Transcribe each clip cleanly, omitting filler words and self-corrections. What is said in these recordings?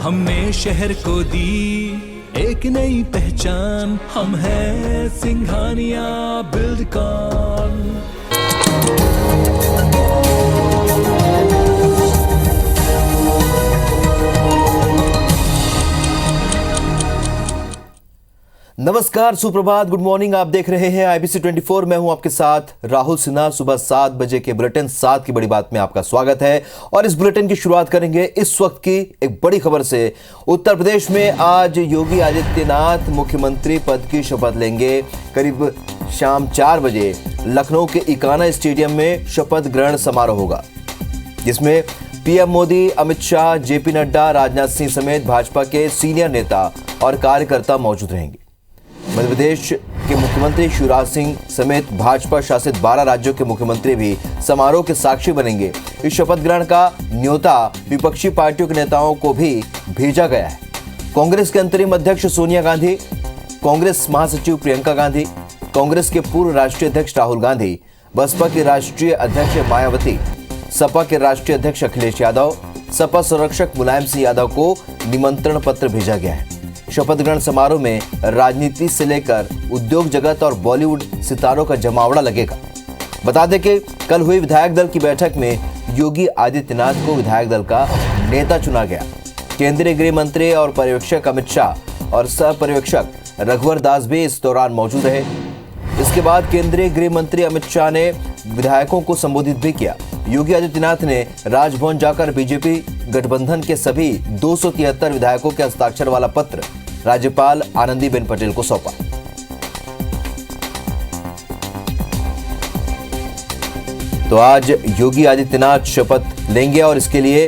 हमने शहर को दी एक नई पहचान, हम हैं सिंघानिया बिल्डकॉन। नमस्कार, सुप्रभात, गुड मॉर्निंग। आप देख रहे हैं IBC 24। मैं हूं आपके साथ राहुल सिन्हा। सुबह 7 बजे के बुलेटिन 7 की बड़ी बात में आपका स्वागत है और इस बुलेटिन की शुरुआत करेंगे इस वक्त की एक बड़ी खबर से। उत्तर प्रदेश में आज योगी आदित्यनाथ मुख्यमंत्री पद की शपथ लेंगे। करीब शाम 4 बजे लखनऊ के इकाना स्टेडियम में शपथ ग्रहण समारोह होगा, जिसमें पीएम मोदी, अमित शाह, जेपी नड्डा, राजनाथ सिंह समेत भाजपा के सीनियर नेता और कार्यकर्ता मौजूद रहेंगे। मध्य प्रदेश के मुख्यमंत्री शिवराज सिंह समेत भाजपा शासित 12 राज्यों के मुख्यमंत्री भी समारोह के साक्षी बनेंगे। इस शपथ ग्रहण का न्योता विपक्षी पार्टियों के नेताओं को भी भेजा गया है। कांग्रेस के अंतरिम अध्यक्ष सोनिया गांधी, कांग्रेस महासचिव प्रियंका गांधी, कांग्रेस के पूर्व राष्ट्रीय अध्यक्ष राहुल गांधी, बसपा के राष्ट्रीय अध्यक्ष मायावती, सपा के राष्ट्रीय अध्यक्ष अखिलेश यादव, सपा संरक्षक मुलायम सिंह यादव को निमंत्रण पत्र भेजा गया है। शपथ ग्रहण समारोह में राजनीति से लेकर उद्योग जगत और बॉलीवुड सितारों का जमावड़ा लगेगा। बता दें कि कल हुई विधायक दल की बैठक में योगी आदित्यनाथ को विधायक दल का नेता चुना गया। केंद्रीय गृह मंत्री और पर्यवेक्षक अमित शाह और सह पर्यवेक्षक रघुवर दास भी इस दौरान मौजूद रहे। इसके बाद केंद्रीय गृह मंत्री अमित शाह ने विधायकों को संबोधित भी किया। योगी आदित्यनाथ ने राजभवन जाकर बीजेपी गठबंधन के सभी 273 विधायकों के हस्ताक्षर वाला पत्र राज्यपाल आनंदीबेन पटेल को सौंपा। तो आज योगी आदित्यनाथ शपथ लेंगे और इसके लिए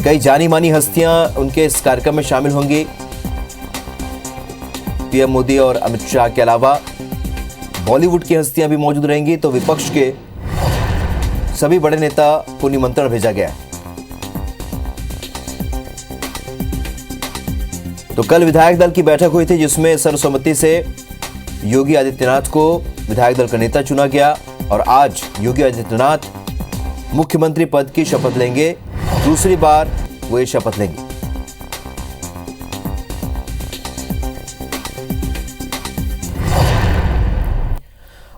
कई जानी मानी हस्तियां उनके इस कार्यक्रम में शामिल होंगी। पीएम मोदी और अमित शाह के अलावा बॉलीवुड की हस्तियां भी मौजूद रहेंगी। तो विपक्ष के सभी बड़े नेता को निमंत्रण भेजा गया है। तो कल विधायक दल की बैठक हुई थी, जिसमें सर्वसम्मति से योगी आदित्यनाथ को विधायक दल का नेता चुना गया और आज योगी आदित्यनाथ मुख्यमंत्री पद की शपथ लेंगे। दूसरी बार वो ये शपथ लेंगे।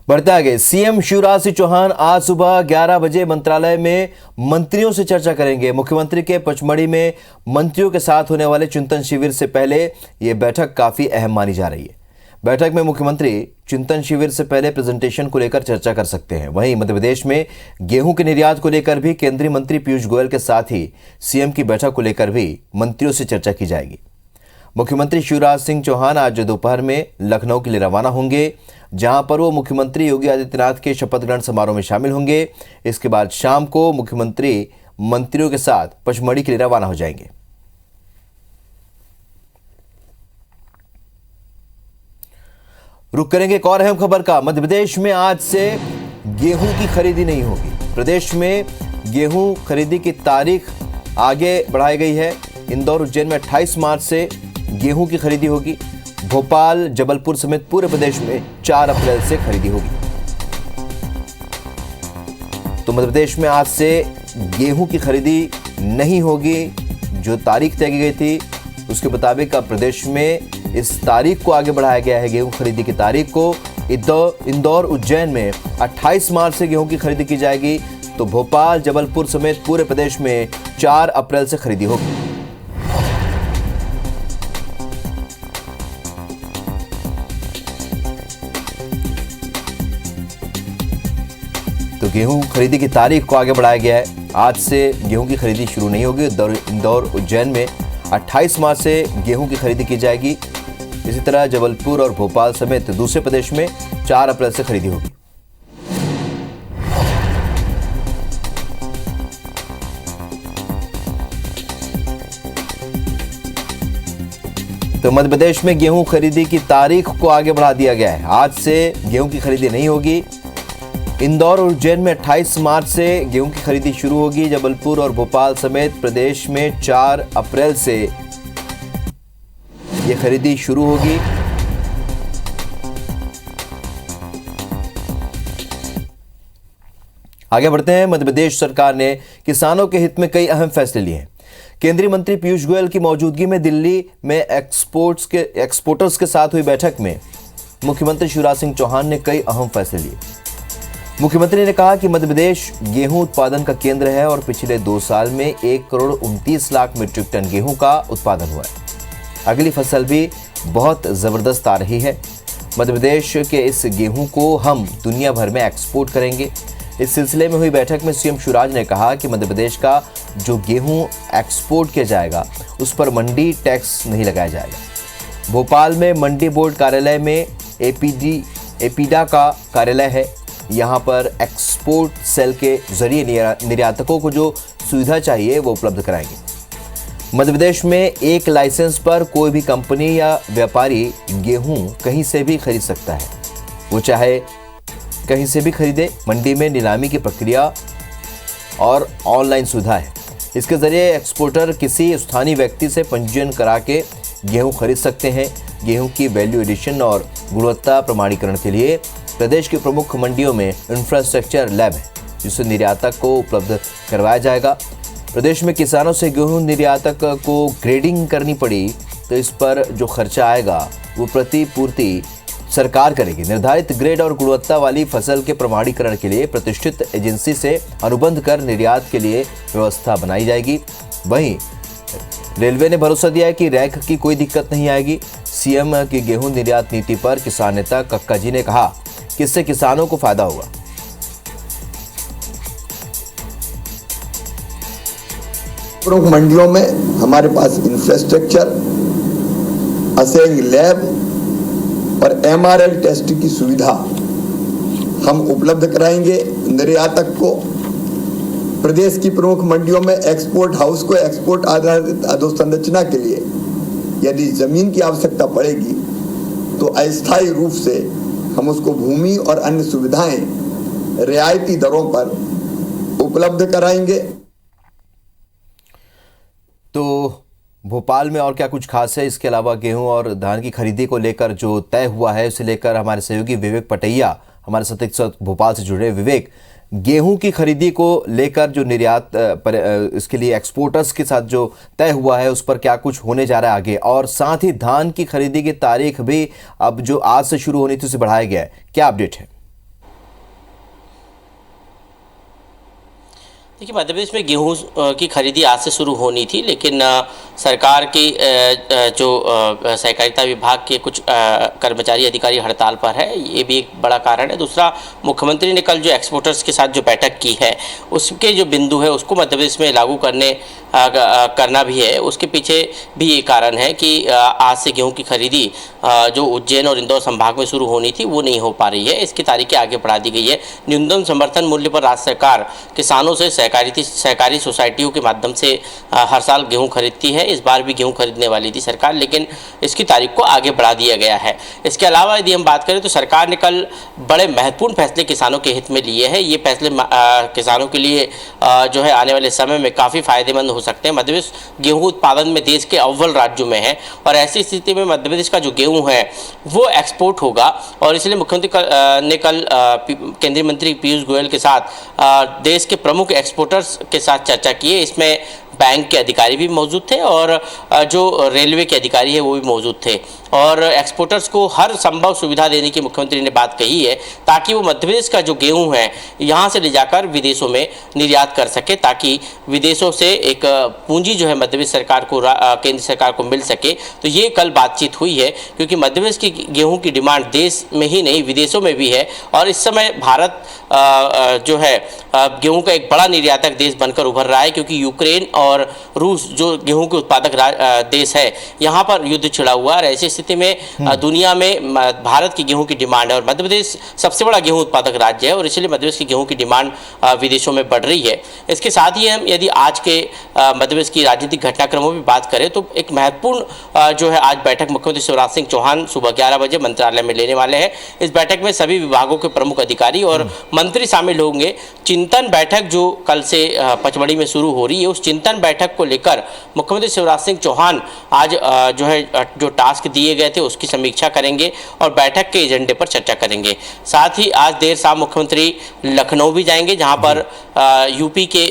बढ़ते आगे, सीएम शिवराज सिंह चौहान आज सुबह 11 बजे मंत्रालय में मंत्रियों से चर्चा करेंगे। मुख्यमंत्री के पचमढ़ी में मंत्रियों के साथ होने वाले चिंतन शिविर से पहले यह बैठक काफी अहम मानी जा रही है। बैठक में मुख्यमंत्री चिंतन शिविर से पहले प्रेजेंटेशन को लेकर चर्चा कर सकते हैं। वहीं मध्य प्रदेश में गेहूं के निर्यात को लेकर भी केंद्रीय मंत्री पीयूष गोयल के साथ ही सीएम की बैठक को लेकर भी मंत्रियों से चर्चा की जाएगी। मुख्यमंत्री शिवराज सिंह चौहान आज दोपहर में लखनऊ के लिए रवाना होंगे, जहां पर वो मुख्यमंत्री योगी आदित्यनाथ के शपथ ग्रहण समारोह में शामिल होंगे। इसके बाद शाम को मुख्यमंत्री मंत्रियों के साथ पचमढ़ी के लिए रवाना हो जाएंगे। रुक करेंगे एक और अहम खबर का। मध्य प्रदेश में आज से गेहूं की खरीदी नहीं होगी। प्रदेश में गेहूं खरीदी की तारीख आगे बढ़ाई गई है। इंदौर, उज्जैन में 28 मार्च से गेहूं की खरीदी होगी। भोपाल, जबलपुर समेत पूरे प्रदेश में 4 अप्रैल से खरीदी होगी। तो मध्य प्रदेश में आज से गेहूं की खरीदी नहीं होगी। जो तारीख तय की गई थी उसके मुताबिक अब प्रदेश में इस तारीख को आगे बढ़ाया गया है। गेहूं खरीदी की तारीख को इंदौर, उज्जैन में 28 मार्च से गेहूं की खरीदी की जाएगी। तो भोपाल, जबलपुर समेत पूरे प्रदेश में 4 अप्रैल से खरीदी होगी। तो गेहूं खरीदी की तारीख को आगे बढ़ाया गया है। आज से गेहूं की खरीदी शुरू नहीं होगी। इंदौर, उज्जैन में 28 मार्च से गेहूं की खरीदी की जाएगी। इसी तरह जबलपुर और भोपाल समेत दूसरे प्रदेश में 4 अप्रैल से खरीदी होगी। तो मध्य प्रदेश में गेहूं खरीदी की तारीख को आगे बढ़ा दिया गया है। आज से गेहूं की खरीदी नहीं होगी। इंदौर और उज्जैन में 28 मार्च से गेहूं की खरीदी शुरू होगी। जबलपुर और भोपाल समेत प्रदेश में 4 अप्रैल से ये खरीदी शुरू होगी। आगे बढ़ते हैं। मध्य प्रदेश सरकार ने किसानों के हित में कई अहम फैसले लिए हैं। केंद्रीय मंत्री पीयूष गोयल की मौजूदगी में दिल्ली में एक्सपोर्टर्स के साथ हुई बैठक में मुख्यमंत्री शिवराज सिंह चौहान ने कई अहम फैसले लिए। मुख्यमंत्री ने कहा कि मध्य प्रदेश गेहूं उत्पादन का केंद्र है और पिछले 2 साल में 1,29,00,000 मीट्रिक टन गेहूं का उत्पादन हुआ है। अगली फसल भी बहुत जबरदस्त आ रही है। मध्य प्रदेश के इस गेहूं को हम दुनिया भर में एक्सपोर्ट करेंगे। इस सिलसिले में हुई बैठक में सीएम शिवराज ने कहा कि मध्य प्रदेश का जो गेहूं एक्सपोर्ट किया जाएगा उस पर मंडी टैक्स नहीं लगाया जाएगा। भोपाल में मंडी बोर्ड कार्यालय में एपीडा का कार्यालय है। यहां पर एक्सपोर्ट सेल के जरिए निर्यातकों को जो सुविधा चाहिए वो उपलब्ध कराएंगे। मध्य प्रदेश में एक लाइसेंस पर कोई भी कंपनी या व्यापारी गेहूं कहीं से भी खरीद सकता है, वो चाहे कहीं से भी खरीदे। मंडी में नीलामी की प्रक्रिया और ऑनलाइन सुविधा है। इसके जरिए एक्सपोर्टर किसी स्थानीय व्यक्ति से पंजीयन करा के गेहूं खरीद सकते हैं। गेहूं की वैल्यू एडिशन और गुणवत्ता प्रमाणीकरण के लिए प्रदेश की प्रमुख मंडियों में इंफ्रास्ट्रक्चर लैब है, जिसे निर्यातक को उपलब्ध करवाया जाएगा। प्रदेश में किसानों से गेहूं निर्यातक को ग्रेडिंग करनी पड़ी तो इस पर जो खर्चा आएगा वो प्रतिपूर्ति सरकार करेगी। निर्धारित ग्रेड और गुणवत्ता वाली फसल के प्रमाणीकरण के लिए प्रतिष्ठित एजेंसी से अनुबंध कर निर्यात के लिए व्यवस्था बनाई जाएगी। वहीं रेलवे ने भरोसा दिया है कि रैक की कोई दिक्कत नहीं आएगी। सीएम की गेहूं निर्यात नीति पर किसान नेता कक्का जी ने कहा कि इससे किसानों को फायदा होगा। प्रमुख मंडियों में हमारे पास इंफ्रास्ट्रक्चर, असेंग लैब और एमआरएल टेस्ट की सुविधा हम उपलब्ध कराएंगे निर्यातक को। प्रदेश की प्रमुख मंडियों में एक्सपोर्ट हाउस को एक्सपोर्ट आधारित अधोसंरचना के लिए यदि जमीन की आवश्यकता पड़ेगी तो अस्थायी रूप से हम उसको भूमि और अन्य सुविधाएं रियायती दरों पर उपलब्ध कराएंगे। तो भोपाल में और क्या कुछ खास है? इसके अलावा गेहूं और धान की खरीदी को लेकर जो तय हुआ है उसे लेकर हमारे सहयोगी विवेक पटैया हमारे साथ एक साथ भोपाल से जुड़े। विवेक, गेहूं की खरीदी को लेकर जो निर्यात पर इसके लिए एक्सपोर्टर्स के साथ जो तय हुआ है उस पर क्या कुछ होने जा रहा है आगे, और साथ ही धान की खरीदी की तारीख भी अब जो आज से शुरू होनी थी उसे बढ़ाया गया है, क्या अपडेट है? देखिए, मध्य प्रदेश में गेहूं की खरीदी आज से शुरू होनी थी, लेकिन सरकार की जो सहकारिता विभाग के कुछ कर्मचारी अधिकारी हड़ताल पर है, ये भी एक बड़ा कारण है। दूसरा, मुख्यमंत्री ने कल जो एक्सपोर्टर्स के साथ जो बैठक की है उसके जो बिंदु है उसको मध्य प्रदेश में लागू करना भी है। उसके पीछे भी ये कारण है कि आज से गेहूं की खरीदी जो उज्जैन और इंदौर संभाग में शुरू होनी थी वो नहीं हो पा रही है। इसकी तारीखें आगे बढ़ा दी गई है। न्यूनतम समर्थन मूल्य पर राज्य सरकार किसानों से सहकारी सोसाइटियों के माध्यम से हर साल गेहूं खरीदती है। इस बार भी गेहूं खरीदने वाली थी सरकार, लेकिन इसकी तारीख को आगे बढ़ा दिया गया है। इसके अलावा यदि हम बात करें तो सरकार ने कल बड़े महत्वपूर्ण फैसले किसानों के हित में लिए हैं। ये फैसले किसानों के लिए जो है आने वाले समय में काफ़ी फायदेमंद हो सकते हैं। मध्य प्रदेश गेहूँ उत्पादन में देश के अव्वल राज्यों में है और ऐसी स्थिति में मध्य प्रदेश का जो गेहूँ है वो एक्सपोर्ट होगा, और इसलिए मुख्यमंत्री ने कल केंद्रीय मंत्री पीयूष गोयल के साथ देश के प्रमुख एक्सपोर्टर्स के साथ चर्चा की है। इसमें बैंक के अधिकारी भी मौजूद थे और जो रेलवे के अधिकारी है वो भी मौजूद थे, और एक्सपोर्टर्स को हर संभव सुविधा देने की मुख्यमंत्री ने बात कही है ताकि वो मध्य प्रदेश का जो गेहूं है यहाँ से ले जाकर विदेशों में निर्यात कर सके, ताकि विदेशों से एक पूंजी जो है मध्य प्रदेश सरकार को केंद्र सरकार को मिल सके। तो ये कल बातचीत हुई है, क्योंकि मध्य प्रदेश की गेहूँ की डिमांड देश में ही नहीं विदेशों में भी है, और इस समय भारत जो है गेहूं का एक बड़ा निर्यातक देश बनकर उभर रहा है, क्योंकि यूक्रेन और रूस जो गेहूं के उत्पादक देश है यहाँ पर युद्ध छिड़ा हुआ है। ऐसी स्थिति में दुनिया में भारत की गेहूं की डिमांड है, और मध्य प्रदेश सबसे बड़ा गेहूं उत्पादक राज्य है, और इसलिए मध्य प्रदेश की गेहूं की डिमांड विदेशों में बढ़ रही है। इसके साथ ही हम यदि आज के मध्य प्रदेश की राजनीतिक घटनाक्रमों में बात करें तो एक महत्वपूर्ण जो है आज बैठक मुख्यमंत्री शिवराज सिंह चौहान सुबह 11 बजे मंत्रालय में लेने वाले हैं। इस बैठक में सभी विभागों के प्रमुख अधिकारी और मंत्री शामिल होंगे। चिंतन बैठक जो कल से पचमढ़ी में शुरू हो रही है, उस चिंतन बैठक को लेकर मुख्यमंत्री शिवराज सिंह चौहान आज जो टास्क दिए गए थे उसकी समीक्षा करेंगे और बैठक के एजेंडे पर चर्चा करेंगे। साथ ही आज देर शाम मुख्यमंत्री लखनऊ भी जाएंगे, जहां पर यूपी के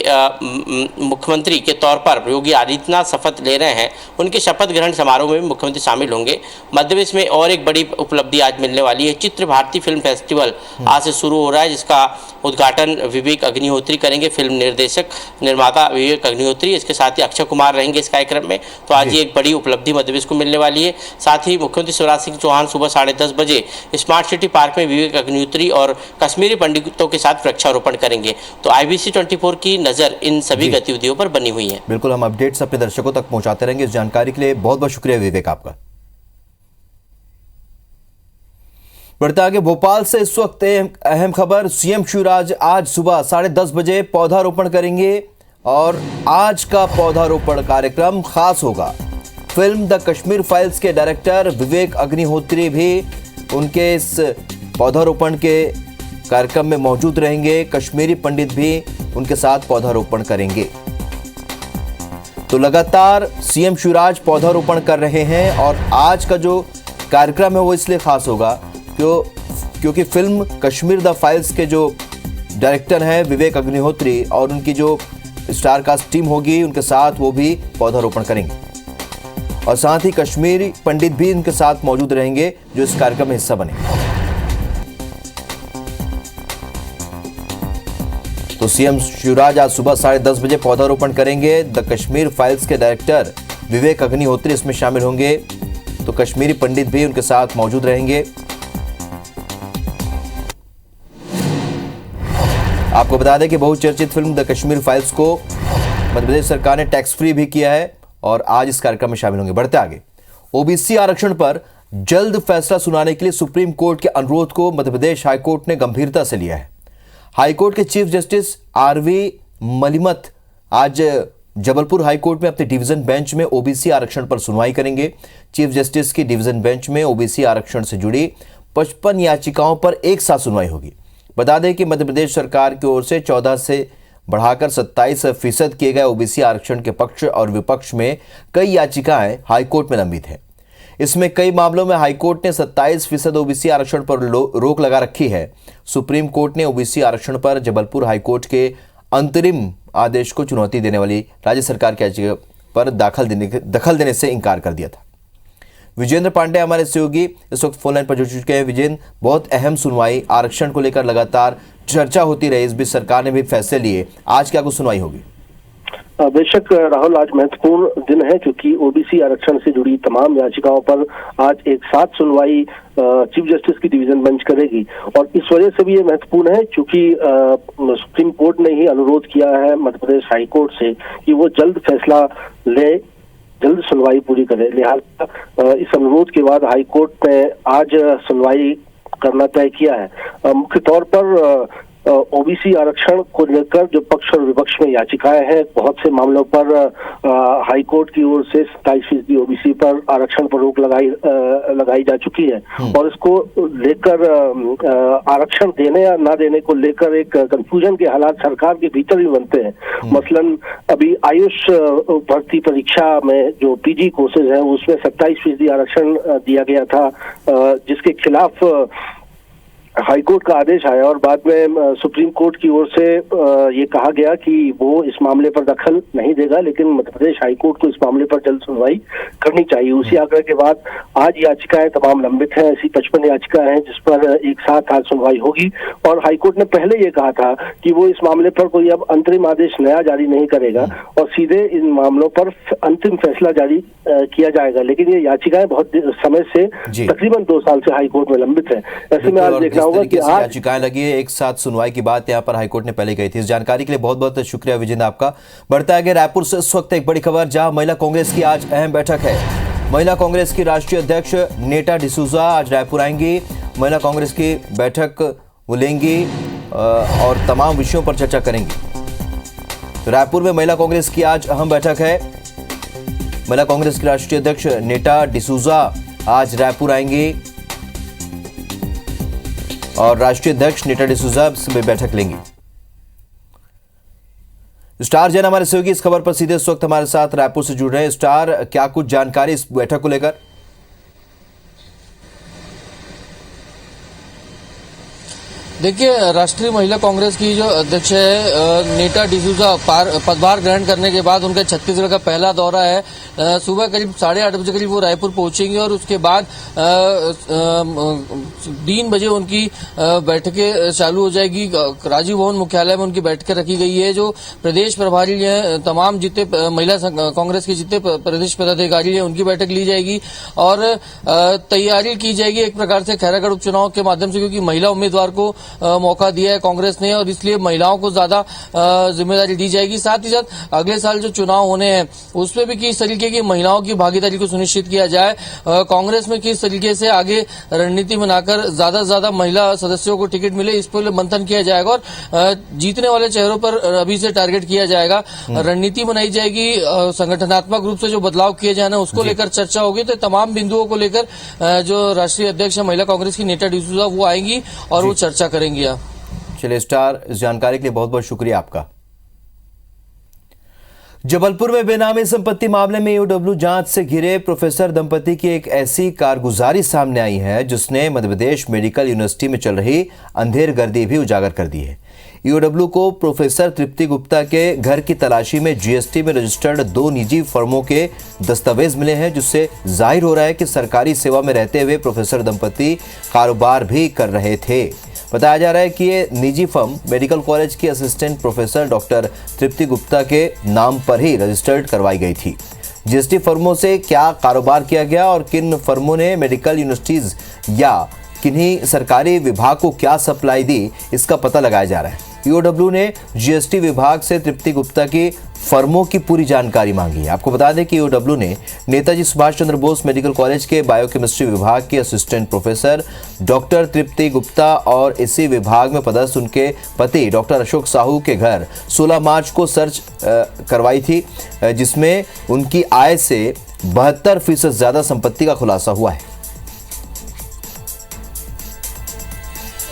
मुख्यमंत्री के तौर पर योगी आदित्यनाथ शपथ ले रहे हैं। उनके शपथ ग्रहण समारोह में भी मुख्यमंत्री शामिल होंगे। मध्य प्रदेश में और एक बड़ी उपलब्धि आज मिलने वाली है। चित्र भारती फिल्म फेस्टिवल आज से शुरू हो रहा है, जिसका उद्घाटन विवेक अग्निहोत्री करेंगे, फिल्म निर्देशक निर्माता विवेक अग्निहोत्री। इसके साथ ही अक्षय कुमार रहेंगे इस कार्यक्रम में। तो आज ये एक बड़ी उपलब्धि मध्य प्रदेश को मिलने वाली है। साथ ही मुख्यमंत्री शिवराज सिंह चौहान सुबह 10:30 बजे स्मार्ट सिटी पार्क में विवेक अग्निहोत्री और कश्मीरी पंडितों के साथ वृक्षारोपण करेंगे। तो IBC 24 की नजर इन सभी गतिविधियों पर बनी हुई है। बिल्कुल, हम अपडेट्स अपने दर्शकों तक पहुंचाते रहेंगे। इस जानकारी के लिए बहुत बहुत शुक्रिया विवेक आपका। बढ़ते आगे, भोपाल से इस वक्त अहम खबर। सीएम शिवराज आज सुबह 10:30 बजे पौधारोपण करेंगे और आज का पौधारोपण कार्यक्रम खास होगा। फिल्म द कश्मीर फाइल्स के डायरेक्टर विवेक अग्निहोत्री भी उनके इस पौधारोपण के कार्यक्रम में मौजूद रहेंगे। कश्मीरी पंडित भी उनके साथ पौधारोपण करेंगे। तो लगातार सीएम शिवराज पौधारोपण कर रहे हैं और आज का जो कार्यक्रम है वो इसलिए खास होगा क्योंकि फिल्म कश्मीर द फाइल्स के जो डायरेक्टर हैं विवेक अग्निहोत्री और उनकी जो स्टार कास्ट टीम होगी उनके साथ वो भी पौधारोपण करेंगे और साथ ही कश्मीरी पंडित भी उनके साथ मौजूद रहेंगे जो इस कार्यक्रम में हिस्सा बने। तो सीएम शिवराज आज सुबह 10:30 बजे पौधारोपण करेंगे। द कश्मीर फाइल्स के डायरेक्टर विवेक अग्निहोत्री इसमें शामिल होंगे। तो कश्मीरी पंडित भी उनके साथ मौजूद रहेंगे। आपको बता दें कि बहुचर्चित फिल्म द कश्मीर फाइल्स को मध्य प्रदेश सरकार ने टैक्स फ्री भी किया है और आज इस कार्यक्रम में शामिल होंगे। बढ़ते आगे, ओबीसी आरक्षण पर जल्द फैसला सुनाने के लिए सुप्रीम कोर्ट के अनुरोध को मध्य प्रदेश हाईकोर्ट ने गंभीरता से लिया है। हाईकोर्ट के चीफ जस्टिस RV मलिमत आज जबलपुर हाईकोर्ट में अपने डिवीजन बेंच में ओबीसी आरक्षण पर सुनवाई करेंगे। चीफ जस्टिस की डिवीजन बेंच में ओबीसी आरक्षण से जुड़ी 55 याचिकाओं पर एक साथ सुनवाई होगी। बता दें कि मध्य प्रदेश सरकार की ओर से 14 से बढ़ाकर 27% किए गए ओबीसी आरक्षण के पक्ष और विपक्ष में कई याचिकाएं हाईकोर्ट में लंबित हैं। इसमें कई मामलों में हाईकोर्ट ने 27% ओबीसी आरक्षण पर रोक लगा रखी है। सुप्रीम कोर्ट ने ओबीसी आरक्षण पर जबलपुर हाईकोर्ट के अंतरिम आदेश को चुनौती देने वाली राज्य सरकार की याचिका पर दखल देने से इनकार कर दिया था। विजेंद्र पांडे हमारे सहयोगी इस वक्त फोनलाइन पर जुड़ चुके हैं। विजेंद्र, बहुत अहम सुनवाई आरक्षण को लेकर लगातार चर्चा होती रही, इस बीच सरकार ने भी फैसले लिए, आज क्या कुछ सुनवाई होगी? बेशक राहुल, आज महत्वपूर्ण दिन है क्योंकि ओबीसी आरक्षण से जुड़ी तमाम याचिकाओं पर आज एक साथ सुनवाई चीफ जस्टिस की डिवीजन बेंच करेगी और इस वजह से भी ये महत्वपूर्ण है क्योंकि सुप्रीम कोर्ट ने ही अनुरोध किया है मध्य प्रदेश हाईकोर्ट से कि वो जल्द फैसला ले, जल्द सुनवाई पूरी करे। लिहाजा इस अनुरोध के बाद हाईकोर्ट ने आज सुनवाई करना तय किया है। मुख्य तौर पर ओबीसी आरक्षण को लेकर जो पक्ष और विपक्ष में याचिकाएं हैं, बहुत से मामलों पर हाईकोर्ट की ओर से 27% ओबीसी पर आरक्षण पर रोक लगाई जा चुकी है और इसको लेकर आरक्षण देने या ना देने को लेकर एक कंफ्यूजन के हालात सरकार के भीतर भी बनते हैं। मसलन अभी आयुष भर्ती परीक्षा में जो पीजी कोर्सेज हैं उसमें 27% आरक्षण दिया गया था, जिसके खिलाफ हाईकोर्ट का आदेश आया और बाद में सुप्रीम कोर्ट की ओर से ये कहा गया कि वो इस मामले पर दखल नहीं देगा, लेकिन मध्य प्रदेश हाईकोर्ट को इस मामले पर जल्द सुनवाई करनी चाहिए। उसी आग्रह के बाद आज याचिकाएं तमाम लंबित हैं, ऐसी 55 याचिकाएं हैं जिस पर एक साथ आज सुनवाई होगी और हाईकोर्ट ने पहले ये कहा था कि वो इस मामले पर कोई अब अंतरिम आदेश नया जारी नहीं करेगा और सीधे इन मामलों पर अंतिम फैसला जारी किया जाएगा, लेकिन ये याचिकाएं बहुत समय से तकरीबन 2 साल से हाईकोर्ट में लंबित है। ऐसे में आज देखना तरीके से याचिकाएं लगी है, एक साथ सुनवाई की बात यहां पर हाईकोर्ट ने पहले कही थी। इस जानकारी के लिए बहुत बहुत शुक्रिया विजेंद्र आपका। बढ़ता आगे, रायपुर से इस वक्त एक बड़ी खबर जहां महिला कांग्रेस की आज अहम बैठक है। महिला कांग्रेस की राष्ट्रीय अध्यक्ष नेटा डिसूजा आज रायपुर आएंगी। महिला कांग्रेस की बैठक वो लेंगी और तमाम विषयों पर चर्चा करेंगी। तो रायपुर में महिला कांग्रेस की आज अहम बैठक है। महिला कांग्रेस की राष्ट्रीय अध्यक्ष नेटा डिसूजा आज रायपुर आएंगी और राष्ट्रीय अध्यक्ष नेटा डिसूजा से बैठक लेंगी। स्टार जैन हमारे सहयोगी इस खबर पर सीधे इस वक्त हमारे साथ रायपुर से जुड़ रहे हैं। स्टार, क्या कुछ जानकारी इस बैठक को लेकर? देखिए, राष्ट्रीय महिला कांग्रेस की जो अध्यक्ष है नीता डिसूजा पदभार ग्रहण करने के बाद उनका छत्तीसगढ़ का पहला दौरा है। सुबह करीब 8:30 बजे करीब वो रायपुर पहुंचेंगे और उसके बाद 3 बजे उनकी बैठकें चालू हो जाएगी। राजीव भवन मुख्यालय में उनकी बैठकें रखी गई है। जो प्रदेश प्रभारी हैं, तमाम जितने महिला कांग्रेस के जितने प्रदेश पदाधिकारी हैं, उनकी बैठक ली जाएगी और तैयारी की जाएगी एक प्रकार से खैरागढ़ उपचुनाव के माध्यम से, क्योंकि महिला उम्मीदवार को मौका दिया है कांग्रेस ने और इसलिए महिलाओं को ज्यादा जिम्मेदारी दी जाएगी। साथ ही साथ अगले साल जो चुनाव होने हैं उसमें भी किस तरीके की महिलाओं की भागीदारी को सुनिश्चित किया जाए, कांग्रेस में किस तरीके से आगे रणनीति बनाकर ज्यादा से ज्यादा महिला सदस्यों को टिकट मिले, इस पर मंथन किया जाएगा और जीतने वाले चेहरों पर अभी से टारगेट किया जाएगा। रणनीति बनाई जाएगी, संगठनात्मक रूप से जो बदलाव किए जाना उसको लेकर चर्चा होगी। तो तमाम बिंदुओं को लेकर जो राष्ट्रीय अध्यक्ष महिला कांग्रेस की नीता डिसूजा वो आएंगी और वो चर्चा करेंगे। आप चलिए स्टार, इस जानकारी के लिए बहुत बहुत शुक्रिया आपका। जबलपुर में बेनामी संपत्ति मामले में ईओडब्ल्यू जांच से घिरे प्रोफेसर दंपति की एक ऐसी कारगुजारी सामने आई है जिसने मध्यप्रदेश मेडिकल यूनिवर्सिटी में चल रही अंधेर गर्दी भी उजागर कर दी है। ईओडब्ल्यू को प्रोफेसर तृप्ति गुप्ता के घर की तलाशी में जीएसटी में रजिस्टर्ड 2 निजी फर्मों के दस्तावेज मिले हैं, जिससे जाहिर हो रहा है कि सरकारी सेवा में रहते हुए प्रोफेसर दंपति कारोबार भी कर रहे थे। बताया जा रहा है कि ये निजी फर्म मेडिकल कॉलेज की असिस्टेंट प्रोफेसर डॉक्टर तृप्ति गुप्ता के नाम पर ही रजिस्टर्ड करवाई गई थी। जीएसटी फर्मों से क्या कारोबार किया गया और किन फर्मों ने मेडिकल यूनिवर्सिटीज या किन्हीं सरकारी विभाग को क्या सप्लाई दी, इसका पता लगाया जा रहा है। ईओडब्ल्यू ने जीएसटी विभाग से तृप्ति गुप्ता की फर्मों की पूरी जानकारी मांगी है। आपको बता दें कि ईओडब्ल्यू ने नेताजी सुभाष चंद्र बोस मेडिकल कॉलेज के बायोकेमिस्ट्री विभाग के असिस्टेंट प्रोफेसर डॉक्टर तृप्ति गुप्ता और इसी विभाग में पदस्थ उनके पति डॉक्टर अशोक साहू के घर 16 मार्च को सर्च करवाई थी, जिसमें उनकी आय से 72% ज्यादा संपत्ति का खुलासा हुआ है।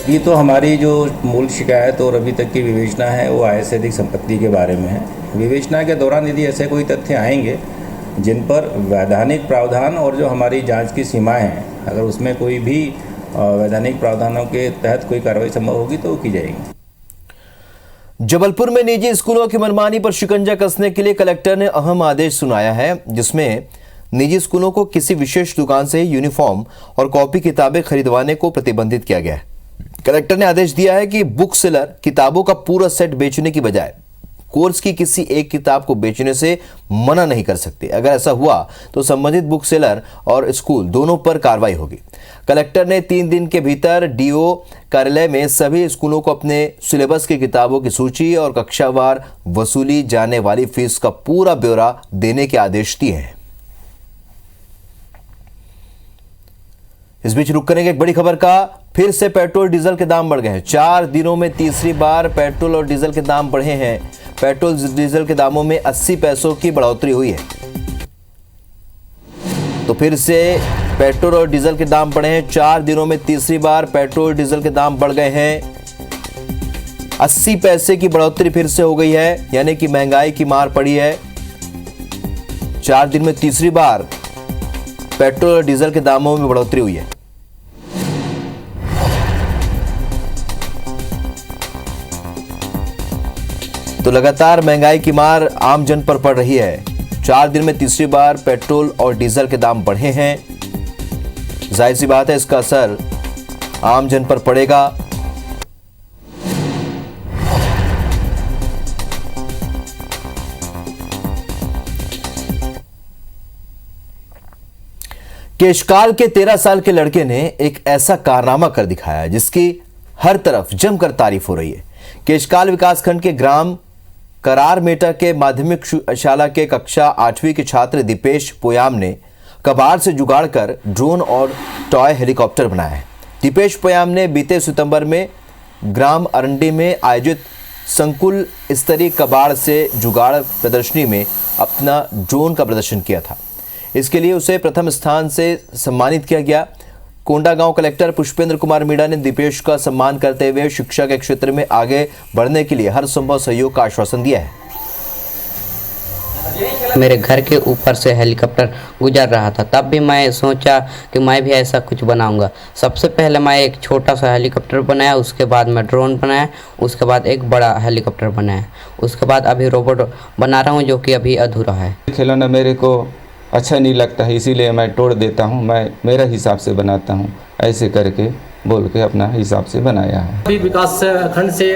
अभी तो हमारी जो मूल शिकायत और अभी तक की विवेचना है वो आय से अधिक संपत्ति के बारे में है। विवेचना के दौरान यदि ऐसे कोई तथ्य आएंगे जिन पर वैधानिक प्रावधान और जो हमारी जांच की सीमाएं हैं, अगर उसमें कोई भी वैधानिक प्रावधानों के तहत कोई कार्रवाई संभव होगी तो वो की जाएगी। जबलपुर में निजी स्कूलों की मनमानी पर शिकंजा कसने के लिए कलेक्टर ने अहम आदेश सुनाया है, जिसमें निजी स्कूलों को किसी विशेष दुकान से यूनिफॉर्म और कॉपी किताबें खरीदवाने को प्रतिबंधित किया गया है। कलेक्टर ने आदेश दिया है कि बुक सेलर किताबों का पूरा सेट बेचने की बजाय कोर्स की किसी एक किताब को बेचने से मना नहीं कर सकते। अगर ऐसा हुआ तो संबंधित बुक सेलर और स्कूल दोनों पर कार्रवाई होगी। कलेक्टर ने 3 दिन के भीतर डीओ कार्यालय में सभी स्कूलों को अपने सिलेबस की किताबों की सूची और कक्षावार वसूली जाने वाली फीस का पूरा ब्यौरा देने के आदेश दिए हैं। इस बीच रुक करेंगे एक बड़ी खबर का। फिर से पेट्रोल डीजल के दाम बढ़ गए हैं। 4 दिनों में तीसरी बार पेट्रोल और डीजल के दाम बढ़े हैं। पेट्रोल डीजल के दामों में 80 पैसों की बढ़ोतरी हुई है। तो फिर से पेट्रोल और डीजल के दाम बढ़े हैं। 4 दिनों में तीसरी बार पेट्रोल डीजल के दाम बढ़ गए हैं। 80 पैसे की बढ़ोतरी फिर से हो गई है, यानी कि महंगाई की मार पड़ी है। 4 दिन में तीसरी बार पेट्रोल और डीजल के दामों में बढ़ोतरी हुई है। तो लगातार महंगाई की मार आम जन पर पड़ रही है। 4 दिन में तीसरी बार पेट्रोल और डीजल के दाम बढ़े हैं। जाहिर सी बात है इसका असर आम जन पर पड़ेगा। केशकाल के 13 साल के लड़के ने एक ऐसा कारनामा कर दिखाया जिसकी हर तरफ जमकर तारीफ हो रही है। केशकाल विकासखंड के ग्राम करारमेटा के माध्यमिक शाला के कक्षा 8वीं के छात्र दीपेश पोयाम ने कबाड़ से जुगाड़ कर ड्रोन और टॉय हेलीकॉप्टर बनाया है। दीपेश पोयाम ने बीते सितंबर में ग्राम अरंडी में आयोजित संकुल स्तरीय कबाड़ से जुगाड़ प्रदर्शनी में अपना ड्रोन का प्रदर्शन किया था। इसके लिए उसे प्रथम स्थान से सम्मानित किया गया। कोंडागांव कलेक्टर पुष्पेंद्र कुमार मीणा ने दीपेश का सम्मान करते हुए शिक्षा के क्षेत्र में आगे बढ़ने के लिए हर संभव सहयोग का आश्वासन दिया है। मेरे घर के ऊपर से हेलीकॉप्टर गुजर रहा था, तब भी मैं सोचा कि मैं भी ऐसा कुछ बनाऊंगा। सबसे पहले मैं एक छोटा सा हेलीकॉप्टर बनाया, उसके बाद मैं ड्रोन बनाया, उसके बाद एक बड़ा हेलीकॉप्टर बनाया, उसके बाद अभी रोबोट बना रहा हूं जो कि अभी अधूरा है। खिलौना मेरे को अच्छा नहीं लगता है, इसीलिए मैं तोड़ देता हूं, मैं मेरा हिसाब से बनाता हूं, ऐसे करके बोल के अपना हिसाब से बनाया है। अभी विकास खंड से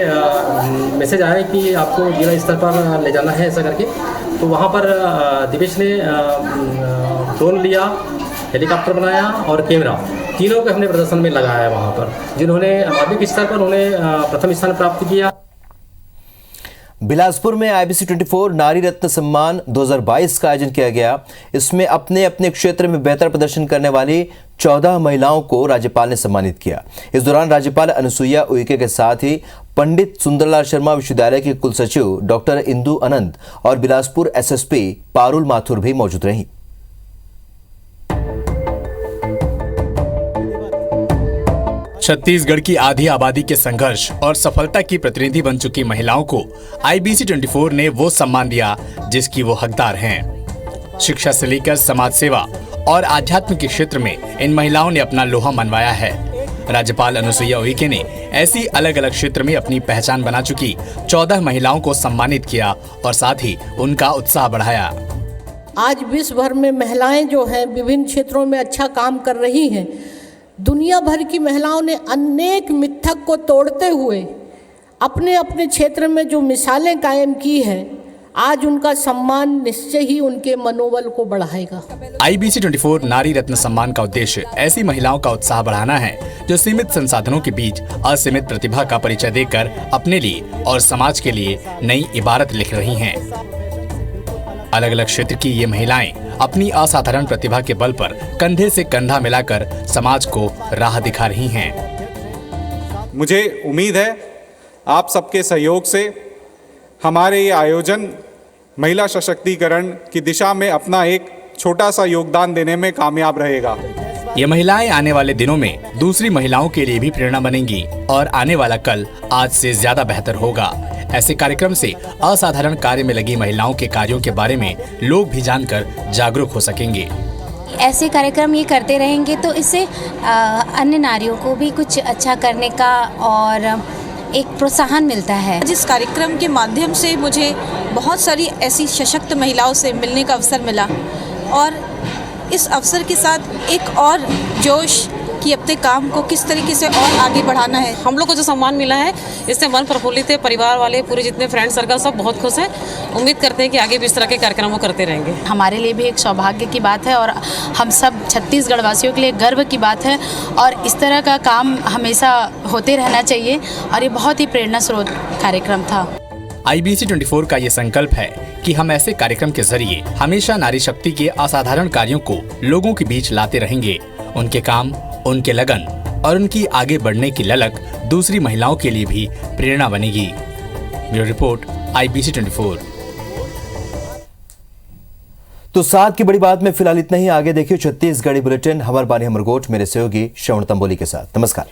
मैसेज आया है कि आपको जिला स्तर पर ले जाना है, ऐसा करके। तो वहाँ पर दिवेश ने ड्रोन लिया, हेलीकॉप्टर बनाया और कैमरा, तीनों को हमने प्रदर्शन में लगाया है वहाँ पर, जिन्होंने माध्यमिक स्तर पर उन्हें प्रथम स्थान प्राप्त किया। बिलासपुर में IBC 24 नारी रत्न सम्मान 2022 का आयोजन किया गया। इसमें अपने अपने क्षेत्र में बेहतर प्रदर्शन करने वाली 14 महिलाओं को राज्यपाल ने सम्मानित किया। इस दौरान राज्यपाल अनुसुईया उइके के साथ ही पंडित सुंदरलाल शर्मा विश्वविद्यालय के कुलसचिव डॉक्टर इंदु अनंत और बिलासपुर SSP पारुल माथुर भी मौजूद रहीं। छत्तीसगढ़ की आधी आबादी के संघर्ष और सफलता की प्रतिनिधि बन चुकी महिलाओं को IBC 24 ने वो सम्मान दिया जिसकी वो हकदार हैं। शिक्षा से लेकर समाज सेवा और आध्यात्म के क्षेत्र में इन महिलाओं ने अपना लोहा मनवाया है। राज्यपाल अनुसुईया उइके ने ऐसी अलग अलग क्षेत्र में अपनी पहचान बना चुकी 14 महिलाओं को सम्मानित किया और साथ ही उनका उत्साह बढ़ाया। आज विश्व भर में महिलाएं जो हैं विभिन्न क्षेत्रों में अच्छा काम कर रही हैं। दुनिया भर की महिलाओं ने अनेक मिथक को तोड़ते हुए अपने अपने क्षेत्र में जो मिसालें कायम की हैं, आज उनका सम्मान निश्चय ही उनके मनोबल को बढ़ाएगा। IBC 24 नारी रत्न सम्मान का उद्देश्य ऐसी महिलाओं का उत्साह बढ़ाना है जो सीमित संसाधनों के बीच असीमित प्रतिभा का परिचय देकर अपने लिए और समाज के लिए नई इबारत लिख रही हैं। अलग अलग क्षेत्र की ये महिलाएं अपनी असाधारण प्रतिभा के बल पर कंधे से कंधा मिलाकर समाज को राह दिखा रही हैं। मुझे उम्मीद है आप सबके सहयोग से हमारे ये आयोजन महिला सशक्तिकरण की दिशा में अपना एक छोटा सा योगदान देने में कामयाब रहेगा। ये महिलाएं आने वाले दिनों में दूसरी महिलाओं के लिए भी प्रेरणा बनेंगी और आने वाला कल आज से ज्यादा बेहतर होगा। ऐसे कार्यक्रम से असाधारण कार्य में लगी महिलाओं के कार्यों के बारे में लोग भी जानकर जागरूक हो सकेंगे। ऐसे कार्यक्रम ये करते रहेंगे तो इससे अन्य नारियों को भी कुछ अच्छा करने का और एक प्रोत्साहन मिलता है। जिस कार्यक्रम के माध्यम से मुझे बहुत सारी ऐसी सशक्त महिलाओं से मिलने का अवसर मिला और इस अवसर के साथ एक और जोश कि अपने काम को किस तरीके से और आगे बढ़ाना है। हम लोग को जो सम्मान मिला है इससे मन प्रफुल्लित है, परिवार वाले पूरे जितने फ्रेंड सर्कल सब बहुत खुश हैं। उम्मीद करते हैं कि आगे भी इस तरह के कार्यक्रम करते रहेंगे। हमारे लिए भी एक सौभाग्य की बात है और हम सब छत्तीसगढ़ वासियों के लिए गर्व की बात है और इस तरह का काम हमेशा होते रहना चाहिए और ये बहुत ही प्रेरणा स्रोत कार्यक्रम था। IBC 24 का ये संकल्प है कि हम ऐसे कार्यक्रम के जरिए हमेशा नारी शक्ति के असाधारण कार्यों को लोगों के बीच लाते रहेंगे। उनके काम, उनके लगन और उनकी आगे बढ़ने की ललक दूसरी महिलाओं के लिए भी प्रेरणा बनेगी। Bureau report IBC 24। तो साथ की बड़ी बात में फिलहाल इतना ही। आगे देखिए छत्तीसगढ़ी बुलेटिन हमार बानी हमर गोठ मेरे सहयोगी श्रवण तंबोली के साथ। नमस्कार।